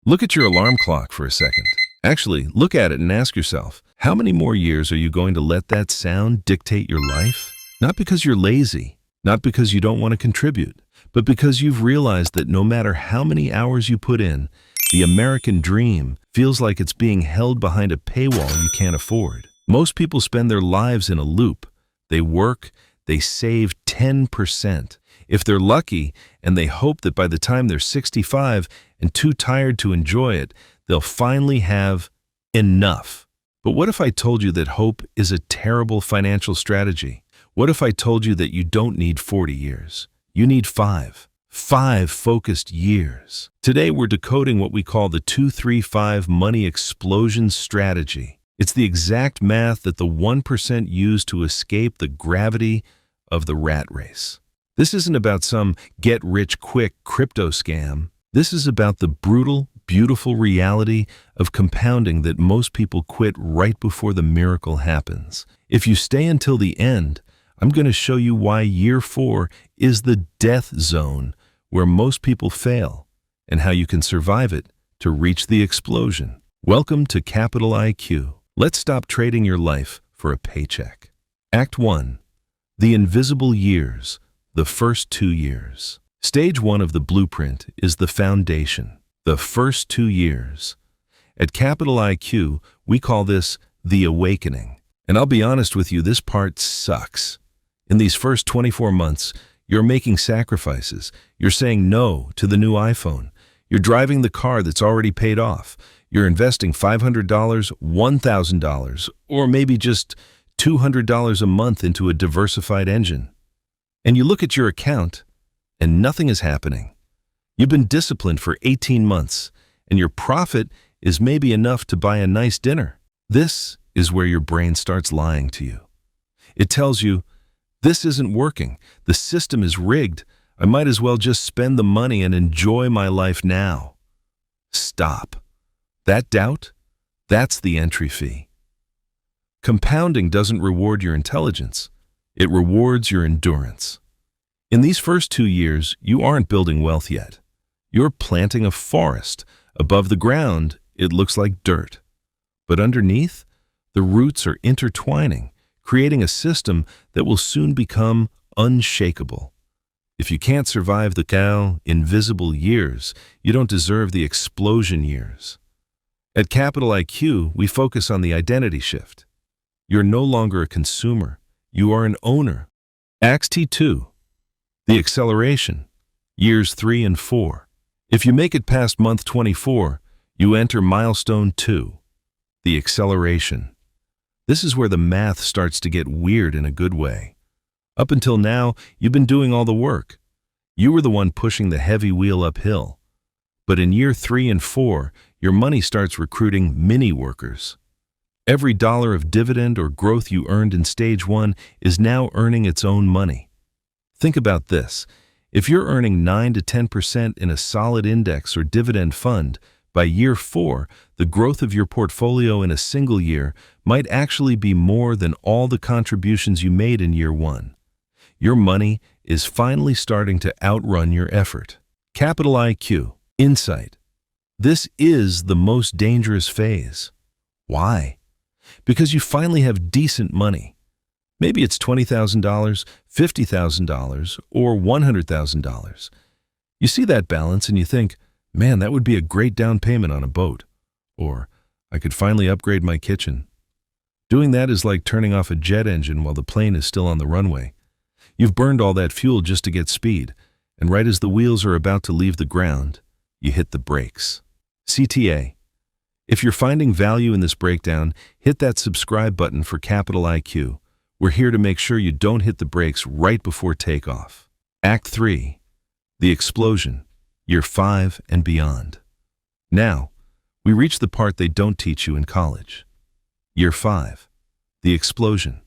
Look at your alarm clock for a second. Actually, look at it and ask yourself, how many more years are you going to let that sound dictate your life? Not because you're lazy, not because you don't want to contribute, but because you've realized that no matter how many hours you put in, the American dream feels like it's being held behind a paywall you can't afford. Most people spend their lives in a loop. They work, they save 10%. If they're lucky, and they hope that by the time they're 65 and too tired to enjoy it, they'll finally have enough. But what if I told you that hope is a terrible financial strategy? What if I told you that you don't need 40 years? You need 5 focused years. Today we're decoding what we call the 2-3-5 money explosion strategy. It's the exact math that the 1% use to escape the gravity of the rat race. This isn't about some get-rich-quick crypto scam. This is about the brutal, beautiful reality of compounding that most people quit right before the miracle happens. If you stay until the end, I'm going to show you why year 4 is the death zone where most people fail, and how you can survive it to reach the explosion. Welcome to Capital IQ. Let's stop trading your life for a paycheck. Act 1. The invisible years. The first 2 years. Stage 1 of the blueprint is the foundation. The first 2 years. At Capital IQ, we call this the awakening. And I'll be honest with you, this part sucks. In these first 24 months, you're making sacrifices. You're saying no to the new iPhone. You're driving the car that's already paid off. You're investing $500, $1,000, or maybe just $200 a month into a diversified engine. And you look at your account, and nothing is happening. You've been disciplined for 18 months, and your profit is maybe enough to buy a nice dinner. This is where your brain starts lying to you. It tells you, this isn't working. The system is rigged. I might as well just spend the money and enjoy my life now. Stop. That doubt? That's the entry fee. Compounding doesn't reward your intelligence. It rewards your endurance. In these first 2 years, you aren't building wealth yet. You're planting a forest. Above the ground, it looks like dirt. But underneath, the roots are intertwining, creating a system that will soon become unshakable. If you can't survive the invisible years, you don't deserve the explosion years. At Capital IQ, we focus on the identity shift. You're no longer a consumer. You are an owner. Act 2. The acceleration. Years 3 and 4. If you make it past month 24, you enter milestone 2. The acceleration. This is where the math starts to get weird in a good way. Up until now, you've been doing all the work. You were the one pushing the heavy wheel uphill. But in year 3 and 4, your money starts recruiting mini-workers. Every dollar of dividend or growth you earned in stage 1 is now earning its own money. Think about this. If you're earning 9 to 10% in a solid index or dividend fund, by year 4, the growth of your portfolio in a single year might actually be more than all the contributions you made in year 1. Your money is finally starting to outrun your effort. Capital IQ. Insight. This is the most dangerous phase. Why? Because you finally have decent money. Maybe it's $20,000, $50,000, or $100,000. You see that balance and you think, man, that would be a great down payment on a boat. Or, I could finally upgrade my kitchen. Doing that is like turning off a jet engine while the plane is still on the runway. You've burned all that fuel just to get speed, and right as the wheels are about to leave the ground, you hit the brakes. CTA. If you're finding value in this breakdown, hit that subscribe button for Capital IQ. We're here to make sure you don't hit the brakes right before takeoff. Act 3. The explosion. Year 5 and beyond. Now, we reach the part they don't teach you in college. Year 5. The explosion.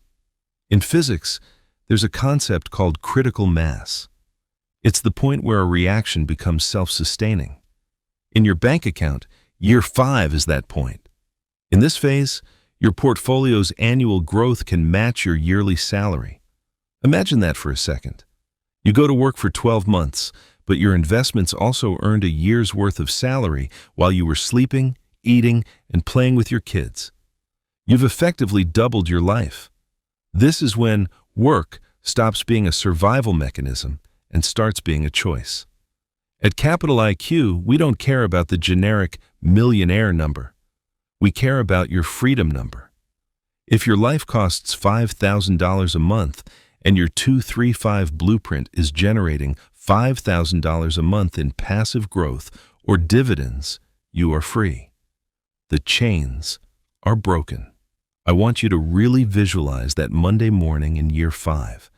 In physics, there's a concept called critical mass. It's the point where a reaction becomes self-sustaining. In your bank account, year 5 is that point. In this phase, your portfolio's annual growth can match your yearly salary. Imagine that for a second. You go to work for 12 months, but your investments also earned a year's worth of salary while you were sleeping, eating, and playing with your kids. You've effectively doubled your life. This is when work stops being a survival mechanism and starts being a choice. At Capital IQ, we don't care about the generic millionaire number. We care about your freedom number. If your life costs $5,000 a month and your 235 blueprint is generating $5,000 a month in passive growth or dividends, you are free. The chains are broken. I want you to really visualize that Monday morning in year 5.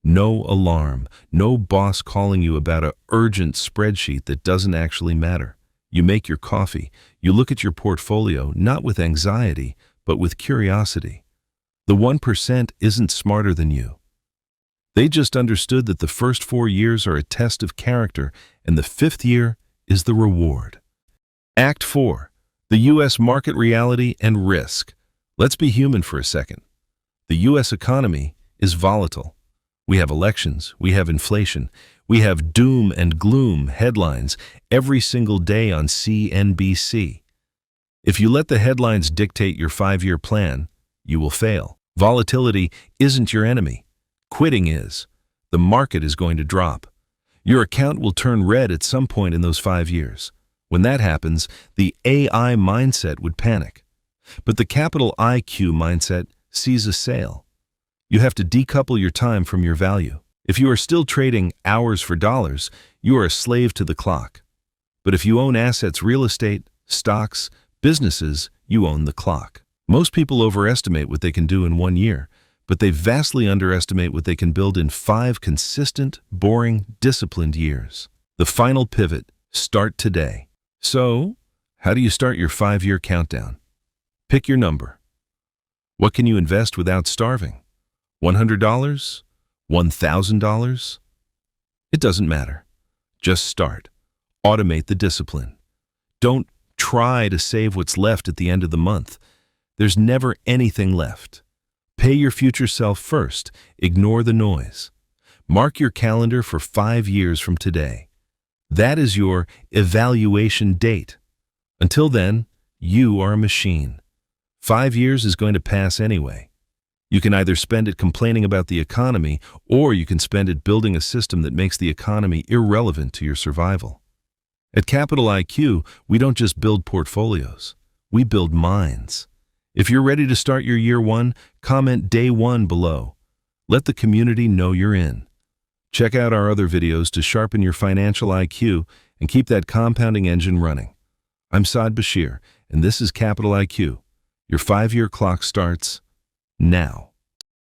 No alarm, no boss calling you about an urgent spreadsheet that doesn't actually matter. You make your coffee, you look at your portfolio not with anxiety, but with curiosity. The 1% isn't smarter than you. They just understood that the first 4 years are a test of character and the 5th year is the reward. Act 4. The U.S. market reality and risk. Let's be human for a second. The U.S. economy is volatile. We have elections, we have inflation, we have doom and gloom headlines every single day on CNBC. If you let the headlines dictate your 5-year plan, you will fail. Volatility isn't your enemy. Quitting is. The market is going to drop. Your account will turn red at some point in those 5 years. When that happens, the AI mindset would panic. But the Capital IQ mindset sees a sale. You have to decouple your time from your value. If you are still trading hours for dollars, you are a slave to the clock. But if you own assets, real estate, stocks, businesses, you own the clock. Most people overestimate what they can do in 1 year, but they vastly underestimate what they can build in 5 consistent, boring, disciplined years. The final pivot: start today. So, how do you start your 5-year countdown? Pick your number. What can you invest without starving? $100? $1,000? It doesn't matter. Just start. Automate the discipline. Don't try to save what's left at the end of the month. There's never anything left. Pay your future self first. Ignore the noise. Mark your calendar for 5 years from today. That is your evaluation date. Until then, you are a machine. 5 years is going to pass anyway. You can either spend it complaining about the economy, or you can spend it building a system that makes the economy irrelevant to your survival. At Capital IQ, we don't just build portfolios. We build minds. If you're ready to start your year 1, comment day 1 below. Let the community know you're in. Check out our other videos to sharpen your financial IQ and keep that compounding engine running. I'm Saad Bashir, and this is Capital IQ. Your 5-year clock starts now.